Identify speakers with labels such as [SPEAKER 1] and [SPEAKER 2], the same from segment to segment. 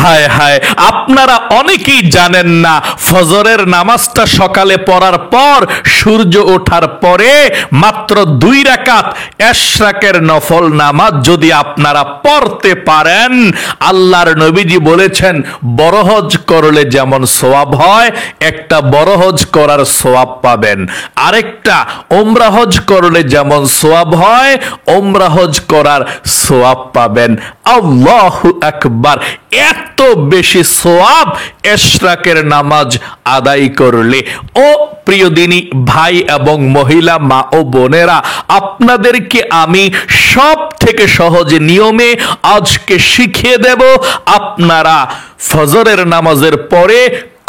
[SPEAKER 1] হায় হায়, আপনারা অনেকেই জানেন না ফজরের নামাজটা সকালে পড়ার পর সূর্য ওঠার পরে মাত্র 2 রাকাত ইশরাকের নফল নামাজ যদি আপনারা পড়তে পারেন, আল্লাহর নবীজি বলেছেন বড় হজ করলে যেমন সওয়াব হয়, একটা বড় হজ করার সওয়াব পাবেন, আরেকটা ওমরা হজ করলে যেমন সওয়াব হয় ওমরা হজ করার সওয়াব পাবেন। আল্লাহু আকবার। এত বেশি সওয়াব ইশরাকের নামাজ আদায় করলে। ও প্রিয় দিনী ভাই এবং মহিলা মা ও বোনেরা, আপনাদেরকে আমি সব থেকে সহজ নিয়মে আজকে শিখিয়ে দেব আপনারা ফজরের নামাজের পরে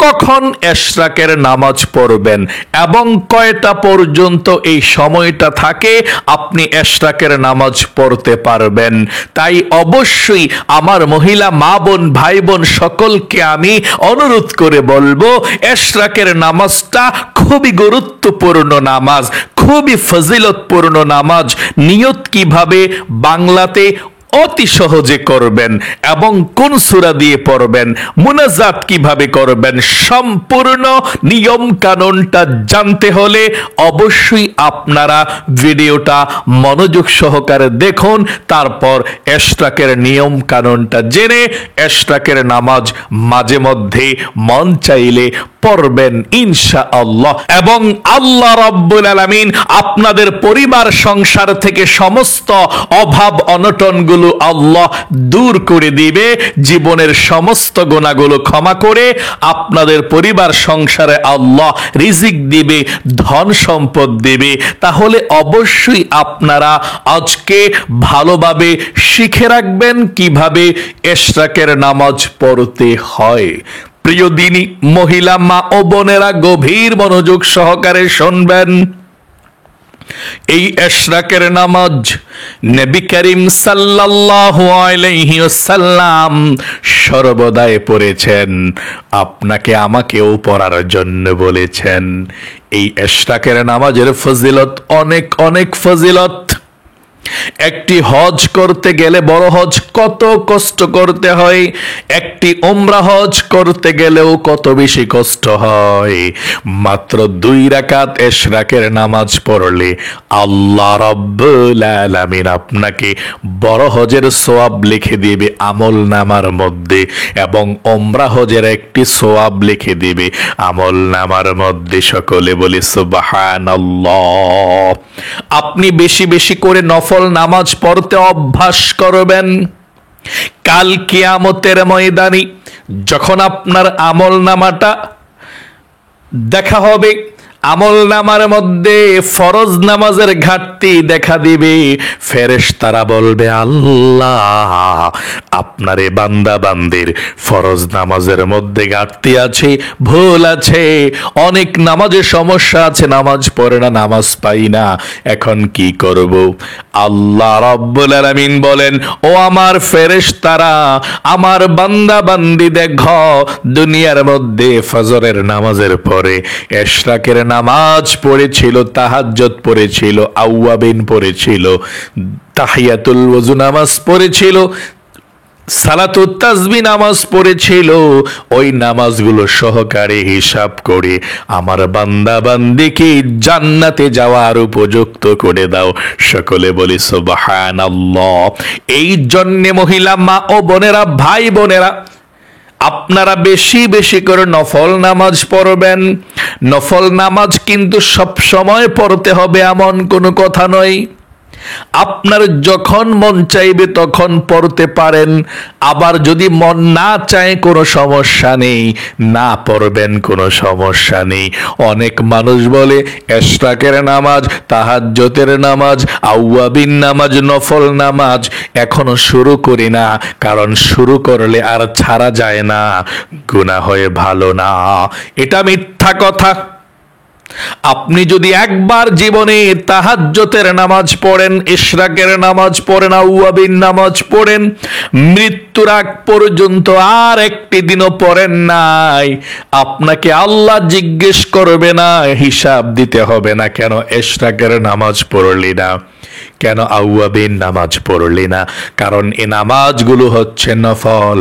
[SPEAKER 1] কখন ইশরাকের নামাজ পড়বেন এবং কয়টা পর্যন্ত এই সময়টা থাকে আপনি ইশরাকের নামাজ পড়তে পারবেন। তাই অবশ্যই আমার মহিলা মা বোন ভাই বোন সকলকে আমি অনুরোধ করে বলবো, ইশরাকের নামাজটা খুবই গুরুত্বপূর্ণ নামাজ, খুবই ফজিলতপূর্ণ নামাজ। নিয়ত কিভাবে বাংলাতে অতি সহজে করবেন এবং কোন সূরা দিয়ে পড়বেন, মুনাজাত কিভাবে করবেন, সম্পূর্ণ নিয়ম কানুনটা জানতে হলে অবশ্যই আপনারা ভিডিওটা মনোযোগ সহকারে দেখুন, তারপর ইশরাকের নিয়ম কানুনটা জেনে ইশরাকের নামাজ মাঝে মধ্যে মন চাইলে পড়বেন ইনশাআল্লাহ। এবং আল্লাহ রাব্বুল আলামিন আপনাদের পরিবার সংসার থেকে সমস্ত অভাব অনটনগুলো আল্লাহ দূর করে দিবে, জীবনের সমস্ত গুনাহগুলো ক্ষমা করে আপনাদের পরিবার সংসারে আল্লাহ রিজিক দিবে, ধন সম্পদ দিবে। তাহলে অবশ্যই আপনারা আজকে ভালোভাবে শিখে রাখবেন কিভাবে ইশরাকের নামাজ পড়তে হয়। প্রিয় দিনী মহিলা মা ও বোনেরা, গভীর মনোযোগ সহকারে শুনবেন। এই ইশরাকের নামাজ নবী করিম সাল্লাল্লাহু আলাইহি ওয়াসাল্লাম সর্বদাই পড়েছেন, আপনাকে আমাকেও পড়ার জন্য বলেছেন। এই ইশরাকের নামাজের ফজিলত অনেক অনেক ফজিলত। একটি হজ করতে গেলে, বড় হজ কত কষ্ট করতে হয়, একটি ওমরা হজ করতে গেলেও কত বেশি কষ্ট হয়। মাত্র 2 রাকাত ইশরাকের নামাজ পড়লে আল্লাহ রাব্বুল আলামিন আপনাকে বড় হজের সওয়াব লিখে দিবে আমল নামার মধ্যে, এবং ওমরা হজের একটি সওয়াব লিখে দিবে আমল নামার মধ্যে। সকলে বলি সুবহানাল্লাহ। আপনি বেশি বেশি করে নফল নামাজ পড়তে অভ্যাস করবেন। কাল কিয়ামতের ময়দানে যখন আপনার আমল নামাটা দেখা হবে, আমল নামার মধ্যে ফরজ নামাজের ঘাটতি দেখা দিবে, ফেরেশতারা বলবে আল্লাহ আপনারে বান্দা বান্দির ফরজ নামাজের মধ্যে ঘাটতি আছে, ভুল আছে, অনেক নামাজে সমস্যা আছে, নামাজ পড়ে না, নামাজ পাই না, এখন কি করব? আল্লাহ রাব্বুল আলামিন বলেন, ও আমার ফেরেশতারা, আমার বান্দা বান্দি দেখো, দুনিয়ার মধ্যে ফজরের নামাজের পরে ইশরাকের নামাজ পড়েছিল, তাহাজ্জুদ পড়েছিল, আওয়াবিন পড়েছিল, তাহিয়াতুল ওযু নামাজ পড়েছিল, সালাতুত তাসবিহ নামাজ পড়েছিল। ওই নামাজগুলো সহকারে হিসাব করে আমার বান্দা বান্দিকে জান্নাতে যাওয়ার উপযুক্ত করে দাও। সকলে বলি সুবহানাল্লাহ। এই জন্য মহিলা মা ও বোনেরা, ভাই বোনেরা, আপনারা বেশি বেশি করে নফল নামাজ পড়বেন। নফল নামাজ কিন্তু সব সময় পড়তে হবে এমন কোনো কথা নয়। আপনার যখন মন চাইবে তখন পড়তে পারেন, আবার যদি মন না চায় কোনো সমস্যা নেই, না পড়বেন কোনো সমস্যা নেই। অনেক মানুষ বলে ইশরাকের নামাজ, তাহাজ্জুদের নামাজ, আওয়াবিন নামাজ, নফল নামাজ এখনো শুরু করি না, কারণ শুরু করলে আর ছাড়া যায় না, গুনাহ হয়ে ভালো না। এটা মিথ্যা কথা। আপনি যদি একবার জীবনে তাহাজ্জুদের নামাজ পড়েন, ইশরাকের নামাজ পড়েন, আওয়াবিন নামাজ পড়েন, মৃত্যু মৃত্যুর আগ পর্যন্ত আর একটি দিনও পড়েন নাই, আপনাকে আল্লাহ জিজ্ঞেস করবে না, হিসাব দিতে হবে না কেন ইশরাকের নামাজ পড়লি না, কেন আউয়াবিন নামাজ পড়লি না। কারণ এ নামাজগুলো হচ্ছে নফল,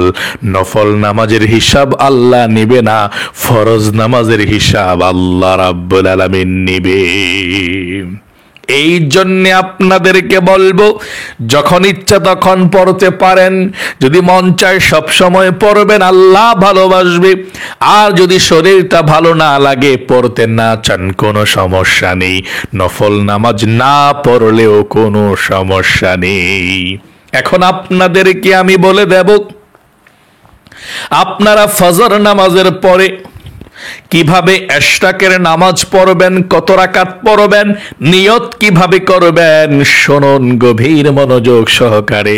[SPEAKER 1] নফল নামাজের হিসাব আল্লাহ নিবে না, ফরজ নামাজের হিসাব আল্লাহ রাব্বুল আলামিন নিবে। এই জন্য আপনাদেরকে বলবো, যখন ইচ্ছা তখন পড়তে পারেন, যদি মন চায় সব সময় পড়বেন, আল্লাহ ভালোবাসবে। আর যদি শরীরটা ভালো না লাগে, পড়তে না চান, কোনো সমস্যা নেই, নফল নামাজ না পড়লেও কোনো সমস্যা নেই। এখন আপনাদেরকে আমি বলে দেব, আপনারা ফজর নামাজের পরে কিভাবে ইশরাকের নামাজ পড়বেন, কত রাকাত পড়বেন, নিয়ত কিভাবে করবেন, শুনুন গভীর মনোযোগ সহকারে।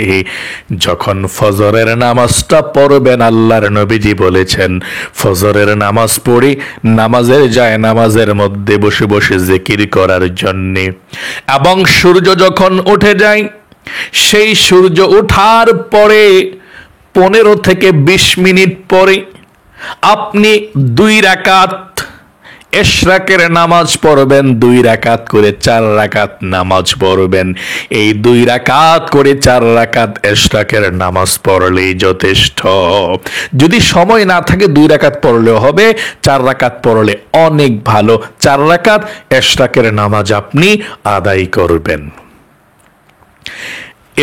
[SPEAKER 1] যখন ফজরের নামাজটা পড়বেন, আল্লাহর নবীজি বলেছেন ফজরের নামাজ পড়ে নামাজের যায় নামাজের মধ্যে বসে বসে জিকির করার জন্যে, এবং সূর্য যখন উঠে যায়, সেই সূর্য ওঠার পরে 15 থেকে 20 মিনিট পরে আপনি 2 রাকাত ইশরাকের নামাজ পড়বেন, 2 রাকাত করে 4 রাকাত নামাজ পড়বেন। এই 2 রাকাত করে 4 রাকাত ইশরাকের নামাজ পড়লেই যথেষ্ট। যদি সময় না থাকে 2 রাকাত পড়লেও হবে, 4 রাকাত পড়লে অনেক ভালো। 4 রাকাত ইশরাকের নামাজ আপনি আদায় করবেন।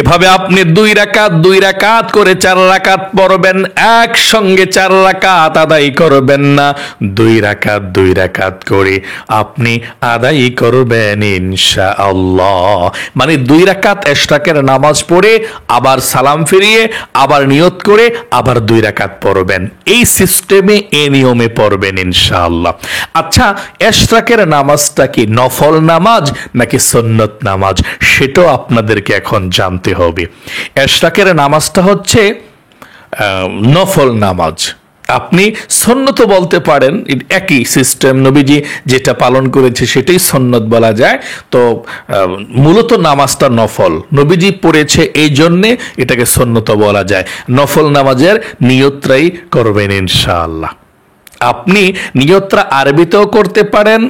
[SPEAKER 1] এভাবে আপনি 2 রাকাত করে 4 রাকাত পড়বেন, একসঙ্গে 4 রাকাত আদায় করবেন না, 2 রাকাত করে আপনি আদায় করবেন ইনশাআল্লাহ। মানে 2 রাকাত ইশরাকের নামাজ পড়ে আবার সালাম ফিরিয়ে আবার নিয়ত করে আবার 2 রাকাত পড়বেন। এই সিস্টেমে, এই নিয়মে পড়বেন ইনশাআল্লাহ। আচ্ছা, ইশরাকের নামাজটা কি নফল নামাজ নাকি সুন্নত নামাজ, সেটাও আপনাদেরকে এখন জানতে হবে। ইশরাকের নামাজটা হচ্ছে নফল নামাজ, আপনি সুন্নত বলতে পারেন, একই সিস্টেম, নবীজি যেটা পালন করেছে সেটাই সুন্নত বলা যায়। তো মূলত নামাজটা নফল, নবীজি পড়েছে এই জন্যে এটাকে সুন্নত বলা যায়। নফল নামাজের নিয়তটাই করবেন ইনশাআল্লাহ। আপনি নিয়তটা আরবিতেও করতে পারেন,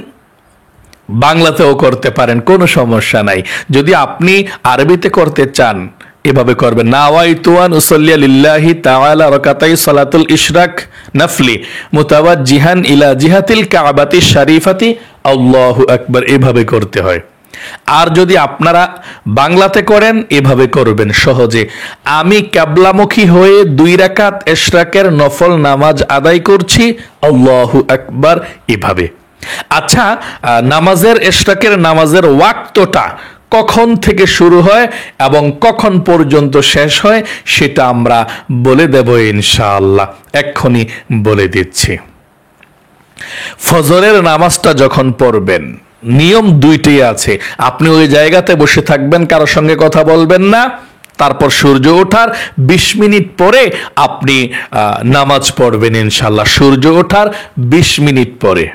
[SPEAKER 1] বাংলাতেও করতে পারেন, কোনো সমস্যা নাই। যদি আপনি আরবিতে করতে চান, এভাবে করবেন, নাওয়াইতু আন উসাল্লিয়া লিল্লাহি তাআলা রাকাতাই সালাতুল ইশরাক নাফলি মুতাওয়াজ্জিহান ইলা জিহাতিল কাবাতি শরীফাতি আল্লাহু আকবার, এভাবে করতে হয়। আর যদি আপনারা বাংলাতে করেন, এভাবে করবেন সহজে, আমি কিবলামুখী হয়ে 2 রাকাত ইশরাকের নফল নামাজ আদায় করছি, আল্লাহু আকবার, এভাবে। আচ্ছা, নামাজের ইশরাকের নামাজের ওয়াক্তটা কখন থেকে শুরু হয় এবং কখন পর্যন্ত শেষ হয় সেটা আমরা বলে দেব ইনশাআল্লাহ। এক্ষুনি বলে দিচ্ছি। ফজরের নামাজটা যখন পড়বেন, নিয়ম 2টি আছে। আপনি ওই জায়গাতে বসে থাকবেন, কারোর সঙ্গে কথা বলবেন না, তারপর সূর্য ওঠার 20 মিনিট পরে আপনি নামাজ পড়বেন ইনশাআল্লাহ। সূর্য ওঠার 20 মিনিট পরে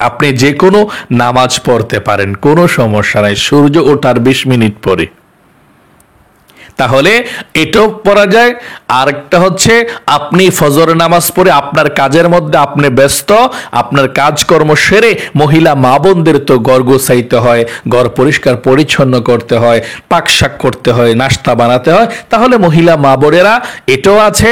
[SPEAKER 1] আপনি যে কোনো নামাজ পড়তে পারেন, কোনো সমস্যা নাই, সূর্য ওঠার 20 মিনিট পরে। তাহলে এটাও পড়া যায়। আরেকটা হচ্ছে, আপনি ফজর নামাজ পড়ে আপনার কাজের মধ্যে আপনি ব্যস্ত, আপনার কাজকর্ম সেরে, মহিলা মা বোনদের তো ঘর গোছাইতে হয়, ঘর পরিষ্কার পরিচ্ছন্ন করতে হয়, পাক শাক করতে হয়, নাস্তা বানাতে হয়, তাহলে মহিলা মা বোনেরা এটাও আছে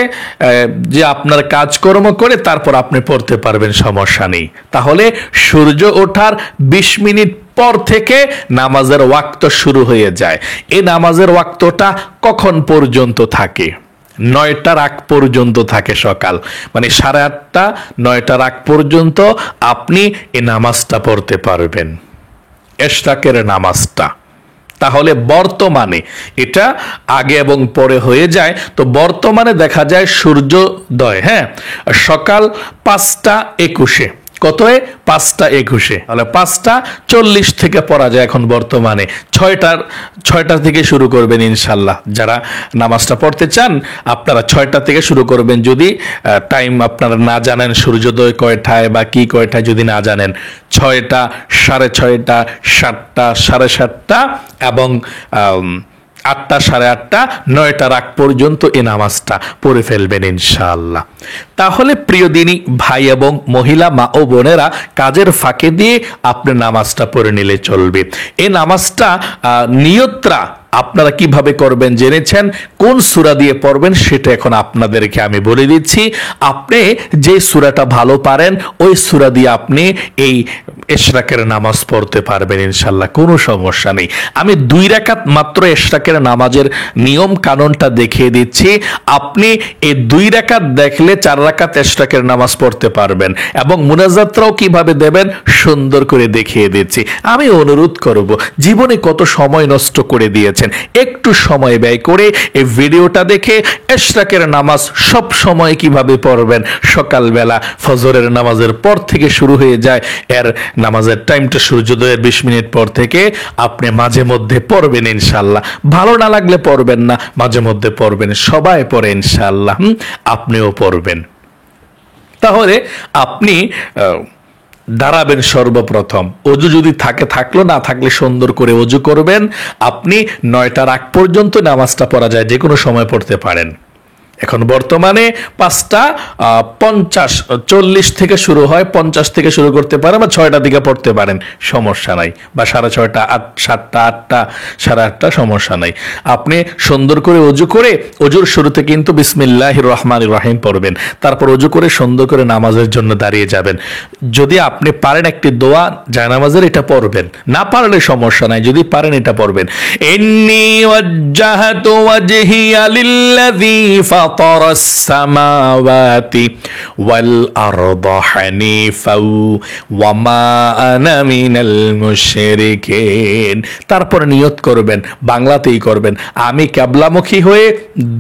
[SPEAKER 1] যে আপনার কাজকর্ম করে তারপর আপনি পড়তে পারবেন, সমস্যা নেই। তাহলে সূর্য ওঠার 20 মিনিট পর থেকে নামাজের ওয়াক্ত শুরু হয়ে যায়। এই নামাজের ওয়াক্তটা কখন পর্যন্ত থাকে? 9টার আগ পর্যন্ত থাকে, সকাল মানে 8:30 9টার আগ পর্যন্ত আপনি এই নামাজটা পড়তে পারবেন, ইশরাকের নামাজটা। তাহলে বর্তমানে এটা আগে এবং পরে হয়ে যায়। তো বর্তমানে দেখা যায় সূর্যোদয়, হ্যাঁ, সকাল 5:21, কত? 5:21। তাহলে 5:40 থেকে পড়া যায় এখন বর্তমানে। 6টা থেকে শুরু করবেন ইনশাল্লাহ। যারা নামাজটা পড়তে চান আপনারা 6টা থেকে শুরু করবেন। যদি টাইম আপনারা না জানেন, সূর্যোদয় কয়টায় বা কি কয়টায় যদি না জানেন, 6টা, 6:30, 7টা, 7:30 এবং 8টা, 8:30, 9টার আগ পর্যন্ত এই নামাজটা পড়ে ফেলবেন ইনশাআল্লাহ। তাহলে প্রিয় দিনী ভাই এবং মহিলা মা ও বোনেরা, কাজের ফাঁকে দিয়ে আপনি নামাজটা পড়ে নিলে চলবে। এই নামাজটা নিয়তরা আপনারা কিভাবে করবেন জেনেছেন, কোন সূরা দিয়ে পড়বেন সেটা এখন আপনাদেরকে আমি বলে দিচ্ছি। আপনি যে সূরাটা ভালো পারেন ওই সূরা দিয়ে আপনি এই ইশরাকের নামাজ পড়তে পারবেন ইনশাল্লাহ, কোনো সমস্যা নেই। আমি 2 রাকাত মাত্র ইশরাকের নামাজের নিয়ম কানুনটা দেখিয়ে দিচ্ছি। আপনি এই 2 রাকাত দেখলে 4 রাকাত ইশরাকের নামাজ পড়তে পারবেন, এবং মুনাজাতটাও কিভাবে দেবেন সুন্দর করে দেখিয়ে দিচ্ছি। আমি অনুরোধ করব, জীবনে কত সময় নষ্ট করে দিয়েছেন, একটু সময় ব্যয় করে এই ভিডিওটা দেখে ইশরাকের নামাজ সব সময় কিভাবে পড়বেন। সকালবেলা ফজরের নামাজের পর থেকে শুরু হয়ে যায়, এর নামাজের টাইমটা সূর্যোদয়ের 20 মিনিট পর থেকে আপনি মাঝে মধ্যে পড়বেন ইনশাআল্লাহ। ভালো না লাগলে পড়বেন না, মাঝে মধ্যে পড়বেন, সবাই পড়ে ইনশাআল্লাহ, আপনিও পড়বেন। তাহলে আপনি দাঁড়াবেন সর্বপ্রথম, অজু যদি থাকে থাকলো, না থাকলে সুন্দর করে অজু করবেন। আপনি 9টার আগ পর্যন্ত নামাজটা পড়া যায়, যে কোনো সময় পড়তে পারেন। এখন বর্তমানে 5:50, 40 থেকে শুরু হয়, 50 থেকে শুরু করতে পারেন, বা 6টার দিকে পড়তে পারেন, সমস্যা নাই, বা 6:30, 7টা, 8টা, 8:30, সমস্যা নাই। আপনি সুন্দর করে অজু করে, অজুর শুরুতে কিন্তু বিসমিল্লাহির রহমানির রহিম পড়বেন, তারপর অজু করে সুন্দর করে নামাজের জন্য দাঁড়িয়ে যাবেন। যদি আপনি পারেন একটি দোয়া জায়নামাজের, এটা পড়বেন, না পারলে সমস্যা নাই, যদি পারেন এটা পড়বেন। ইন্নী ওয়াজ্জাহতু ওয়াজহিয়া লিল্লাযী فطر السماوات والأرض حنيفا وما أنا من المشركين। তারপর নিয়ত করবেন, বাংলাতেই করবেন, আমি কিবলামুখী হয়ে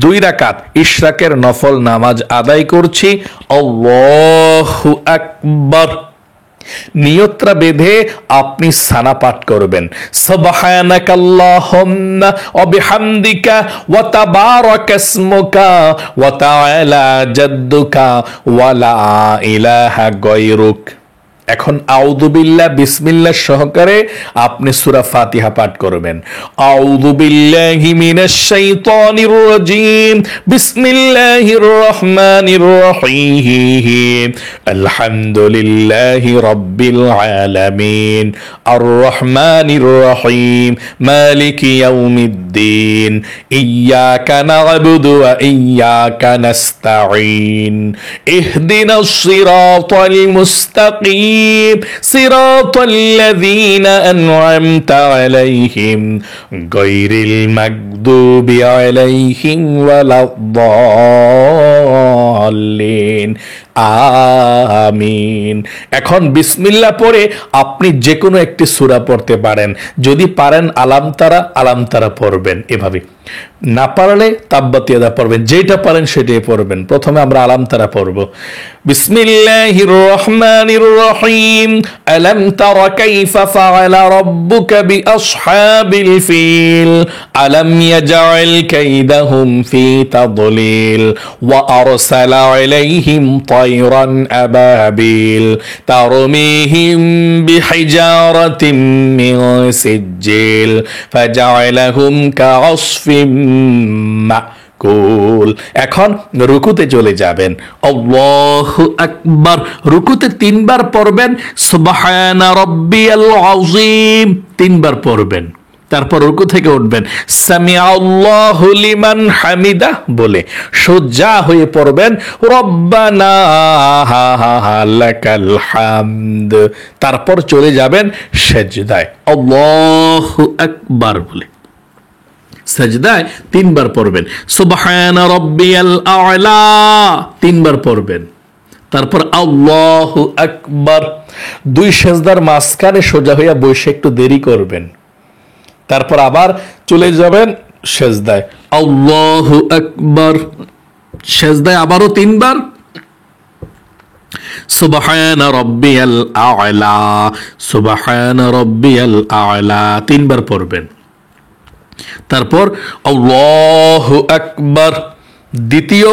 [SPEAKER 1] 2 রাকাত ইশরাকের নফল নামাজ আদায় করছি, আল্লাহু আকবার। নিয়তটা বেঁধে আপনি সানা পাঠ করবেন, সুবহানাকাল্লাহুম্মা ওয়া বিহামদিকা ওয়া তাবারাকা ইসমুকা ওয়া তাআলা জাদ্দুকা ওয়া লা ইলাহা গায়রুক। এখন আউযু বিল্লাহ বিসমিল্লাহ সহকারে আপনি সূরা ফাতিহা পাঠ করবেন। আউযু বিল্লাহি মিনাশ শাইতানির রাজীম, বিসমিল্লাহির রহমানির রহিম, আলহামদুলিল্লাহি রাব্বিল আলামিন, আর রহমানির রহিম, মালিকি ইয়াউমিদ্দিন, ইয়্যাকা না'বুদু ওয়া ইয়্যাকা নাস্তাঈন, ইহদিনাস সিরাতাল মুস্তাকিম, صراط الذين أنعمت عليهم غير المغضوب عليهم ولا الضالين, আমিন। এখন বিসমিল্লাহ পড়ে আপনি যে কোনো একটি সূরা পড়তে পারেন, যদি পারেন আলাম তারা পড়বেন, এভাবে। না পারলে তাব্বাত ইয়াদা পড়বেন, যেটা পারেন সেটাই পড়বেন। প্রথমে আমরা আলাম তারা পড়ব। বিসমিল্লাহির রহমানির রহিম, আলাম তারা কাইফা ফাআলা রাব্বুকা বিআসহাবিল ফিল, আলাম ইয়াজআল কাইদাহুম ফি তাদলিল, ওয়া আরসালা আলাইহিম তায়রান আবাবিল, তারমিহিম বিহিজারাতিন মিন সিজ্জিল, ফাজআলাহুম কাআসফিম মাকুল। এখন রুকুতে চলে যাবেন, আল্লাহু আকবার। রুকুতে 3 বার পড়বেন সুবহানা রাব্বিয়াল আযীম, 3 বার পড়বেন। তারপর রুকু থেকে উঠবেন, সামিআল্লাহু লিমান হামিদা বলে সোজা হয়ে পড়বেন, রব্বানা লাকাল হামদ। তারপর চলে যাবেন সেজদায়, আল্লাহু আকবার বলে সেজদায় 3 বার পড়বেন, সুবহানা রাব্বিয়াল আ'লা 3 বার পড়বেন। তারপর আল্লাহু আকবার। 2 সেজদার মাঝখানে সোজা হইয়া বসে একটু দেরি করবেন, তারপর আবার চলে যাবেন সেজদায়, আল্লাহু আকবার। সেজদায় আবারও 3 বার, সুবহানা রাব্বিয়াল আ'লা, সুবহানা রাব্বিয়াল আ'লা 3 বার পড়বেন। তারপর আল্লাহু আকবার, দ্বিতীয়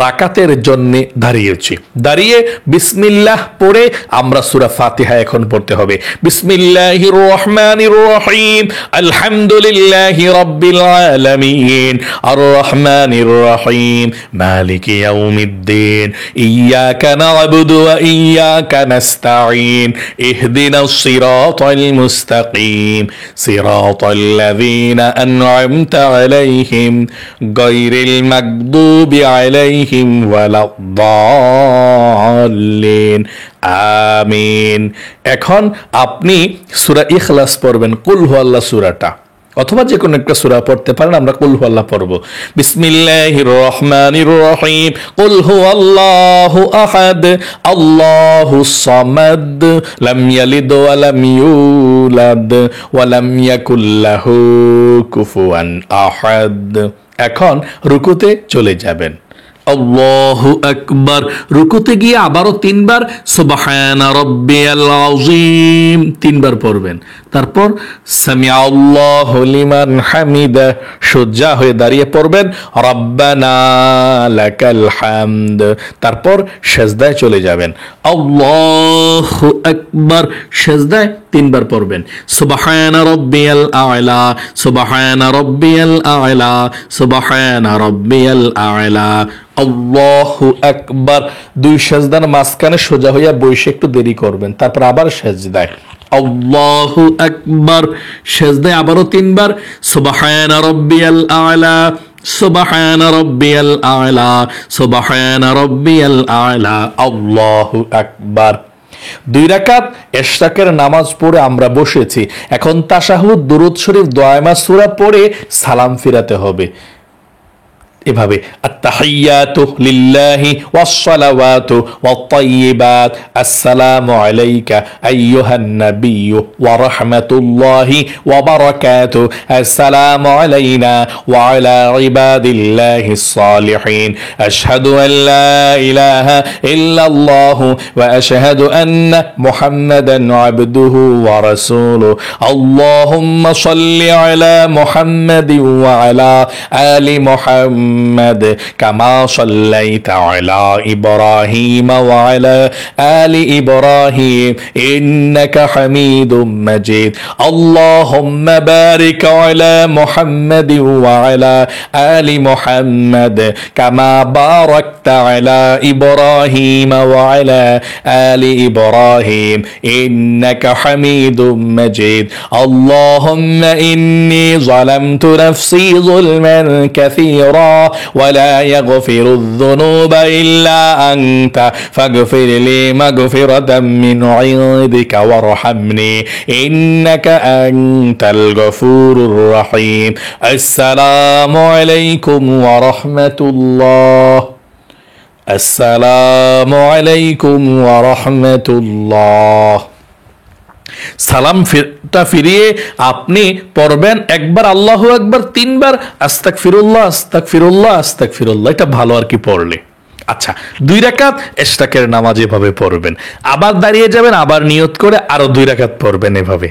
[SPEAKER 1] রাকাতের জন্য দাঁড়িয়েছি, দাঁড়িয়ে বিসমিল্লাহ পড়ে আমরা সূরা ফাতিহা এখন পড়তে হবে। বিসমিল্লাহির রহমানির রহিম, আলহামদুলিল্লাহি রাব্বিল আলামিন, আর রহমানির রহিম, মালিকি ইয়াউমিদ্দিন, ইয়াকা না'বুদু ওয়া ইয়াকা নাস্তাঈন, ইহদিনাস সিরাতাল মুস্তাকিম, সিরাতাল্লাযীনা আন'আমতা আলাইহিম গায়রিল মাগদুবি আলাইহিম ওয়ালাদ-দাল্লিন, আমিন। এখন আপনি সূরা ইখলাস পড়বেন, কুল হুয়াল্লাহ সূরাটা, অথবা যে কোনো একটা সূরা পড়তে পারেন। আমরা কুল হুয়াল্লাহ পড়ব। বিসমিল্লাহির রহমানির রহিম, কুল হুয়াল্লাহু আহাদ, আল্লাহুস সামাদ, লাম ইয়ালিদ ওয়া লাম ইউলাদ ওয়া লাম ইয়াকুল লাহু কুফুয়ান আহাদ। এখন রুকুতে চলে যাবেন। আল্লাহু আকবার। রুকুতে গিয়ে আবারও 3 বার সুবহানা রাব্বিয়াল আযীম 3 বার পড়বেন। তারপর সামিআল্লাহু লিমান হামিদা, সোজা হয়ে দাঁড়িয়ে পড়বেন রব্বানা লাকাল হামদ। তারপর সেজদায় চলে যাবেন। আল্লাহু আকবার, সেজদায় 3 বার পড়বেন সুবহানা রাব্বিয়াল আ'লা, সুবহানা রাব্বিয়াল আ'লা, সুবহানা রাব্বিয়াল আ'লা, আল্লাহু আকবার। 2 সেজদার মাঝখানে সোজা হইয়া বসে একটু দেরি করবেন। তারপর আবার সেজদায় আল্লাহু আকবার, সেজদায় আবারও 3 বার সুবহানা রাব্বিয়াল আ'লা, সুবহানা রাব্বিয়াল আ'লা, সুবহানা রাব্বিয়াল আ'লা, আল্লাহু আকবার। 2 রাকাত ইশরাকের নামাজ পড়ে আমরা বসেছি। এখন তাশাহুদ, দুরূদ শরীফ, দোয়া সূরা পড়ে সালাম ফিরাতে হবে। এভাবে আত-তাহিয়াতু লিল্লাহি ওয়াস-সালাওয়াতু ওয়াত-তাইয়্যিবাত, আসসালামু আলাইকা আইয়ুহান নাবিয়্যু ওয়া রাহমাতুল্লাহি ওয়া বারাকাতুহু, আসসালামু আলাইনা ওয়া আলা ইবাদিল্লাহিস সালিহিন, আশহাদু আল লা ইলাহা ইল্লাল্লাহু ওয়া আশহাদু আন্না মুহাম্মাদান আবদুহু ওয়া রাসূলুহু, আল্লাহুম্মা শাল্লি আলা মুহাম্মাদিন ওয়া আলা আলি মুহাম্মাদ কামা সাল্লাইতা আলা ইব্রাহিম ওয়া আলা আলি ইব্রাহিম ইন্নাকা হামিদুম মাজিদ, আল্লাহুম্মা বারিক আলা মুহাম্মাদ ওয়া আলা আলি মুহাম্মাদ কামা বারাকতা আলা ইব্রাহিম ওয়া আলা আলি ইব্রাহিম ইন্নাকা হামিদুম মাজিদ, আল্লাহুম্মা ইন্নী যালামতু নাফসি যুলমান কাসীরা ওয়া লা ইয়াগফিরু যুনুবা ইল্লা আনতা ফাগফির লি মাগফিরাতাম মিন ইনদিকা ওয়ারহামনি ইন্নাকা আনতাল গফুরুর রহিম। আসসালামু আলাইকুম ওয়া রাহমাতুল্লাহ, আসসালামু আলাইকুম ওয়া রাহমাতুল্লাহ। সালাম ফিরিয়ে আপনি পড়বেন একবার আল্লাহু আকবার, 3 বার আস্তাগফিরুল্লাহ আস্তাগফিরুল্লাহ আস্তাগফিরুল্লাহ। এটা ভালো আর কি পড়লে। আচ্ছা, 2 রাকাত ইশরাকের নামাজ এভাবে পড়বেন। আবার দাঁড়িয়ে যাবেন, আবার নিয়ত করে আরো 2 রাকাত পড়বেন এভাবে।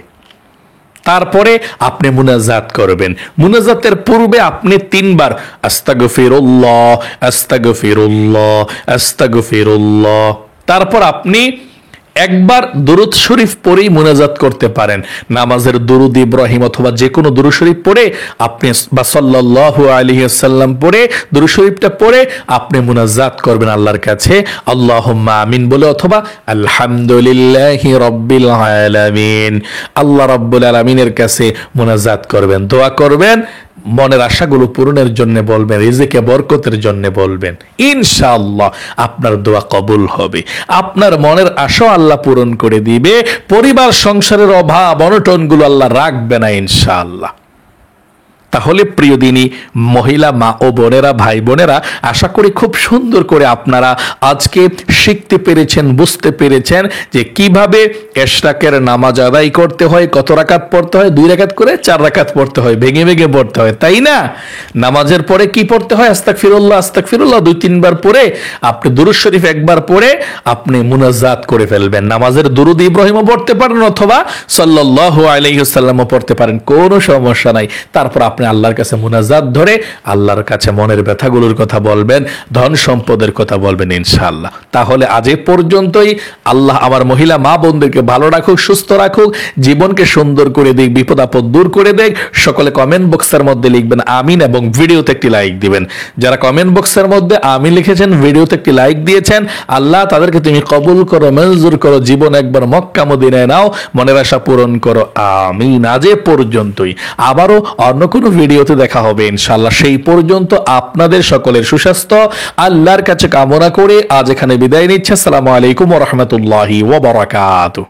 [SPEAKER 1] তারপরে আপনি মুনাজাত করবেন। মুনাজাতের পূর্বে আপনি 3 বার আস্তাগফিরুল্লাহ আস্তাগফিরুল্লাহ আস্তাগফিরুল্লাহ। তারপর আপনি একবার দুরূদ শরীফ পড়েই মুনাজাত করতে পারেন। নামাজের দুরূদ ইব্রাহিম অথবা যে কোনো দুরূদ শরীফ পড়ে আপনি বা সাল্লাল্লাহু আলাইহি ওয়াসাল্লাম পড়ে দুরূদ শরীফটা পড়ে আপনি মুনাজাত করবেন আল্লাহর কাছে, আল্লাহুম্মা আমিন বলে, অথবা আলহামদুলিল্লাহি রাব্বিল আলামিন, আল্লাহ রাব্বুল আলামিনের কাছে মুনাজাত করবেন, দোয়া করবেন, মনের আশাগুলো পূরণের জন্য বলবেন, রিজিকে বরকতের জন্য বলবেন। ইনশাআল্লাহ আপনার দোয়া কবুল হবে, আপনার মনের আশা আল্লাহ পূরণ করে দিবে, পরিবার সংসারের অভাব অনটনগুলো আল্লাহ রাখবে না ইনশাআল্লাহ। তাহলে প্রিয় দিনী মহিলা মা ও বোনেরা, ভাই বোনেরা, আশা করি খুব সুন্দর করে আপনারা আজকে শিখতে পেরেছেন, বুঝতে পেরেছেন যে কিভাবে ইশরাকের নামাজ আদায় করতে হয়, কত রাকাত পড়তে হয়, 2 রাকাত করে 4 রাকাত পড়তে হয়, ভেঙে ভেঙে পড়তে হয়, তাই না? নামাজের পরে কি পড়তে হয়? আস্তাগফিরুল্লাহ আস্তাগফিরুল্লাহ 2-3 বার পড়ে আপনি দুরূদ শরীফ একবার পড়ে আপনি মুনাজাত করে ফেলবেন। নামাজের দুরূদ ইব্রাহিমও পড়তে পারেন অথবা সাল্লাল্লাহু আলাইহি ওয়াসাল্লামও পড়তে পারেন, কোনো সমস্যা নাই। তারপর আপনি আল্লাহর কাছে মুনাজাত ধরে আল্লাহর কাছে মনের ব্যথাগুলোর কথা বলবেন, ধন সম্পদের কথা বলবেন ইনশাআল্লাহ। তাহলে আজ এ পর্যন্তই। আল্লাহ আমার মহিলা মা বোনদেরকে ভালো রাখুক, সুস্থ রাখুক, জীবনকে সুন্দর করে দিক, বিপদ আপদ দূর করে দেখ। সকলে কমেন্ট বক্সের মধ্যে লিখবেন আমিন এবং ভিডিওতে একটি লাইক দিবেন। যারা কমেন্ট বক্সের মধ্যে আমিন লিখেছেন, ভিডিওতে একটি লাইক দিয়েছেন, আল্লাহ তাদেরকে তুমি কবুল করো, মঞ্জুর করো, জীবন একবার মক্কা মদিনায় নাও, মনের আশা পূরণ করো, আমিন। আজ এ পর্যন্তই। আবারও অন্য কোনো ভিডিওতে দেখা হবে ইনশাআল্লাহ। সেই পর্যন্ত আপনাদের সকলের সুস্বাস্থ্য আল্লাহর কাছে কামনা করে আজ এখানে বিদায় নিচ্ছে। আসসালামু আলাইকুম ওয়া রাহমাতুল্লাহি ওয়া বারাকাতুহু।